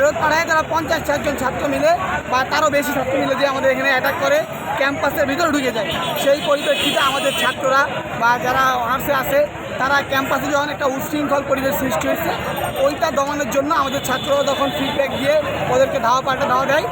ফেরত পাঠায়, তারা 50-60 জন ছাত্র মিলে বা তারও বেশি ছাত্র মিলে যে আমাদের এখানে অ্যাটাক করে ক্যাম্পাসের ভিতরে ঢুকে যায়। সেই পরিপ্রেক্ষিতে আমাদের ছাত্ররা বা যারা অনার্সে আছে তারা ক্যাম্পাসে যখন একটা উশৃঙ্খল পরিবেশ সৃষ্টি হয়েছে, ওইটা দমানোর জন্য আমাদের ছাত্ররা তখন ফিডব্যাক দিয়ে ওদেরকে ধাওয়া পাল্টা ধাওয়া দেয়।